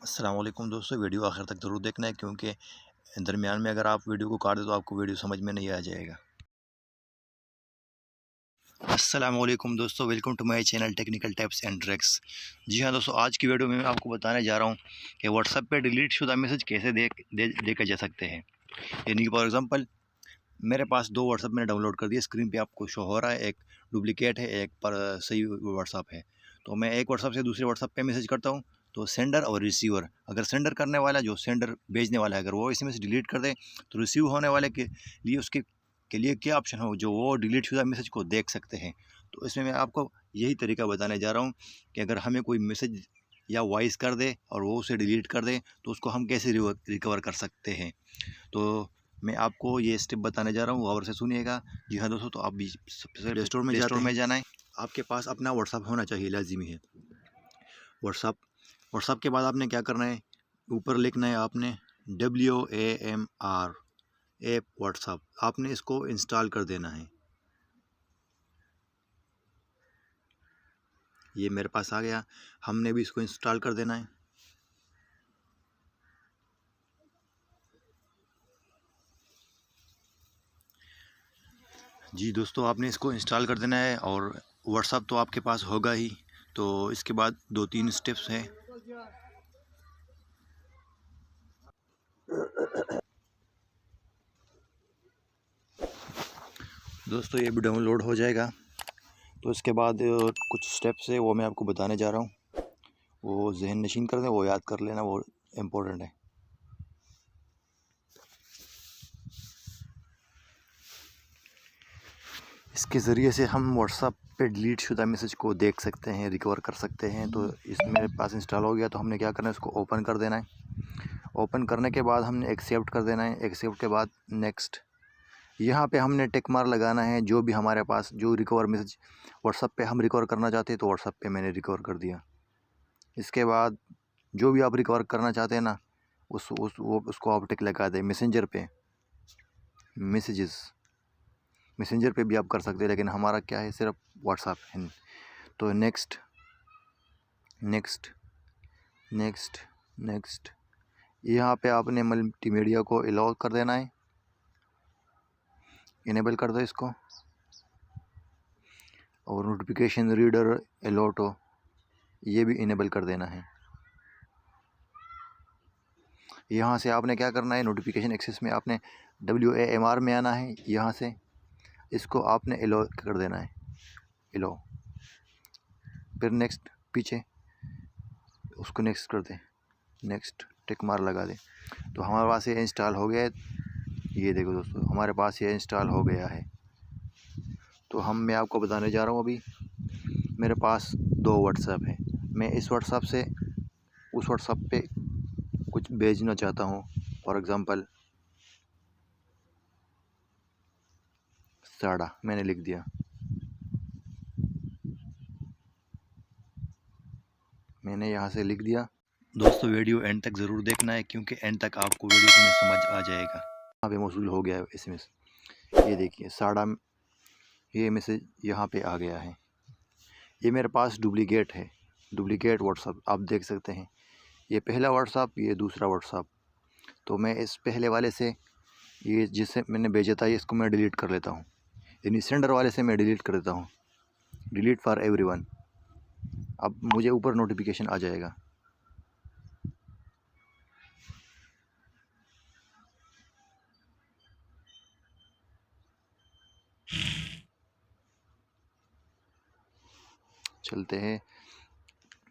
अस्सलाम वालेकुम दोस्तों, वीडियो आखिर तक ज़रूर देखना है क्योंकि दरमियान में अगर आप वीडियो को काट दें तो आपको वीडियो समझ में नहीं आ जाएगा। अस्सलाम वालेकुम दोस्तों, welcome to my channel technical tips and tricks. जी हाँ दोस्तों, आज की वीडियो में मैं आपको बताने जा रहा हूँ कि व्हाट्सएप पे डिलीट शुदा मैसेज कैसे देखे जा सकते हैं। यानी कि फॉर एग्जांपल मेरे पास दो व्हाट्सएप मैंने डाउनलोड कर दिए, स्क्रीन पे आपको शो हो रहा है, एक डुप्लीकेट है, एक पर सही व्हाट्सएप है। तो मैं एक व्हाट्सएप से दूसरे व्हाट्सएप पे मैसेज करता हूँ, तो सेंडर और रिसीवर, अगर सेंडर करने वाला जो सेंडर भेजने वाला है अगर वो एसएमएस डिलीट कर दे तो रिसीव होने वाले के लिए उसके के लिए क्या ऑप्शन हो जो वो डिलीट शुदा मैसेज को देख सकते हैं। तो इसमें मैं आपको यही तरीका बताने जा रहा हूँ कि अगर हमें कोई मैसेज या वॉइस कर दे और वो उसे डिलीट कर दे तो उसको हम कैसे रिकवर कर सकते हैं। तो मैं आपको ये स्टेप बताने जा रहा हूँ, गौर से सुनिएगा। जी हाँ दोस्तों, तो आप भी सबसे प्ले स्टोर में जाना है। आपके पास अपना व्हाट्सअप होना चाहिए, लाजिमी है। व्हाट्सअप व्हाट्सअप के बाद आपने क्या करना है, ऊपर लिखना है आपने WAMR ऐप व्हाट्सअप, आपने इसको इंस्टॉल कर देना है। ये मेरे पास आ गया, हमने भी इसको इंस्टॉल कर देना है। जी दोस्तों, आपने इसको इंस्टॉल कर देना है और व्हाट्सअप तो आपके पास होगा ही। तो इसके बाद 2-3 स्टेप्स हैं। दोस्तों ये भी डाउनलोड हो जाएगा। तो इसके बाद कुछ स्टेप्स है वो मैं आपको बताने जा रहा हूँ, वो जहन नशीन कर दें, वो याद कर लेना, वो इम्पोर्टेंट है। इसके ज़रिए से हम व्हाट्सएप पे डिलीट शुदा मैसेज को देख सकते हैं, रिकवर कर सकते हैं। तो इस मेरे पास इंस्टॉल हो गया, तो हमने क्या करना है, इसको ओपन कर देना है। ओपन करने के बाद हमने एक्सेप्ट कर देना है। एक्सेप्ट के बाद नेक्स्ट, यहाँ पे हमने टिक मार्क लगाना है। जो भी हमारे पास जो रिकवर मैसेज व्हाट्सएप पे हम रिकवर करना चाहते हैं तो व्हाट्सएप पे मैंने रिकवर कर दिया। इसके बाद जो भी आप रिकवर करना चाहते हैं ना, उसको आप टिक लगा दें। मैसेंजर पे मैसेंजर पे भी आप कर सकते हैं, लेकिन हमारा क्या है, सिर्फ व्हाट्सएप है। तो नेक्स्ट नेक्स्ट नेक्स्ट नेक्स्ट, यहाँ पे आपने मल्टीमीडिया को अलाउ कर देना है, इनेबल कर दो इसको। और नोटिफिकेशन रीडर अलर्ट हो, ये भी इनेबल कर देना है। यहाँ से आपने क्या करना है, नोटिफिकेशन एक्सेस में आपने WAMR में आना है। यहाँ से इसको आपने अलाउ कर देना है, अलाउ। फिर नेक्स्ट, पीछे उसको नेक्स्ट कर दें, नेक्स्ट टिक मार लगा दें। तो हमारे पास ये इंस्टॉल हो गया है। ये देखो दोस्तों, हमारे पास ये इंस्टॉल हो गया है। तो मैं आपको बताने जा रहा हूँ, अभी मेरे पास दो व्हाट्सएप है। मैं इस व्हाट्सएप से उस व्हाट्सएप पे कुछ भेजना चाहता हूँ। फॉर एग्ज़ाम्पल साड़ा मैंने लिख दिया, मैंने यहाँ से लिख दिया। दोस्तों वीडियो एंड तक ज़रूर देखना है क्योंकि एंड तक आपको वीडियो में समझ आ जाएगा। यहाँ पे मौसूल हो गया है एसएमएस, ये देखिए साड़ा, ये मैसेज यहाँ पे आ गया है। ये मेरे पास डुप्लीकेट है, डुप्लीकेट व्हाट्सअप आप देख सकते हैं। ये पहला व्हाट्सअप, ये दूसरा व्हाट्सअप। तो मैं इस पहले वाले से, ये जिससे मैंने भेजा था, इसको मैं डिलीट कर लेता हूँ। यानी सेंडर वाले से मैं डिलीट कर देता हूँ, डिलीट फॉर एवरीवन। अब मुझे ऊपर नोटिफिकेशन आ जाएगा। चलते हैं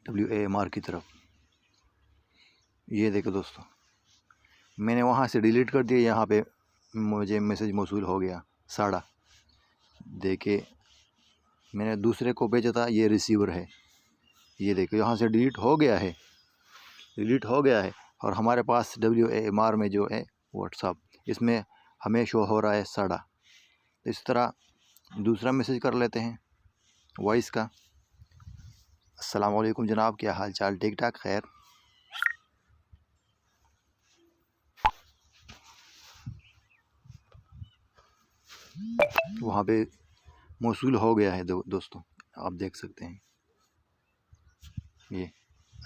WAMR की तरफ। ये देखो दोस्तों, मैंने वहाँ से डिलीट कर दिया, यहाँ पे मुझे मैसेज मौसूल हो गया साड़ा। देखिए मैंने दूसरे को भेजा था, ये रिसीवर है। ये देखो यहाँ से डिलीट हो गया है, डिलीट हो गया है। और हमारे पास WAMR में जो है व्हाट्सअप, इसमें हमें शो हो रहा है साड़ा। इस तरह दूसरा मैसेज कर लेते हैं वॉइस का। अस्सलाम वालेकुम जनाब, क्या हाल चाल, ठीक ठाक, खैर। वहाँ पे मौसूल हो गया है दोस्तों, आप देख सकते हैं। ये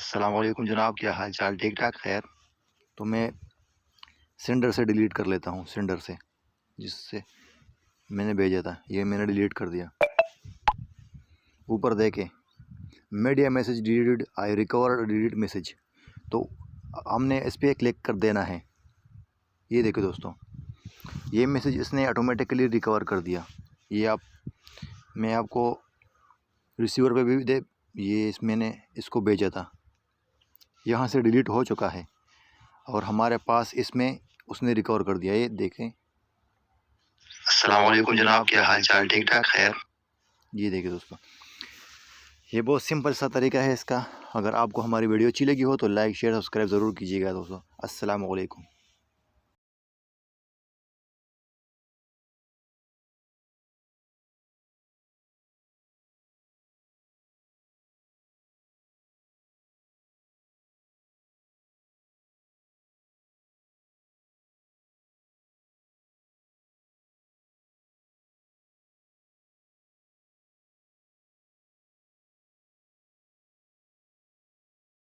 अस्सलाम वालेकुम जनाब, क्या हाल चाल? ठीक ठाक? खैर, तो मैं सेंडर से डिलीट कर लेता हूँ, सेंडर से जिससे मैंने भेजा था, ये मैंने डिलीट कर दिया। ऊपर देखें, मीडिया मैसेज डिलीटेड, आई रिकवर डिलीट मैसेज, तो हमने इस पर क्लिक कर देना है। ये देखो दोस्तों, ये मैसेज इसने ऑटोमेटिकली रिकवर कर दिया। ये मैं आपको रिसीवर पे भी मैंने इसको भेजा था, यहाँ से डिलीट हो चुका है और हमारे पास इसमें उसने रिकवर कर दिया। ये देखें। अस्सलाम वालेकुम जनाब, क्या हाल चाल? ठीक ठाक? खैर, ये देखिए दोस्तों, ये बहुत सिंपल सा तरीका है इसका। अगर आपको हमारी वीडियो अच्छी लगी हो तो लाइक शेयर सब्सक्राइब ज़रूर कीजिएगा दोस्तों। अस्सलाम वालेकुम।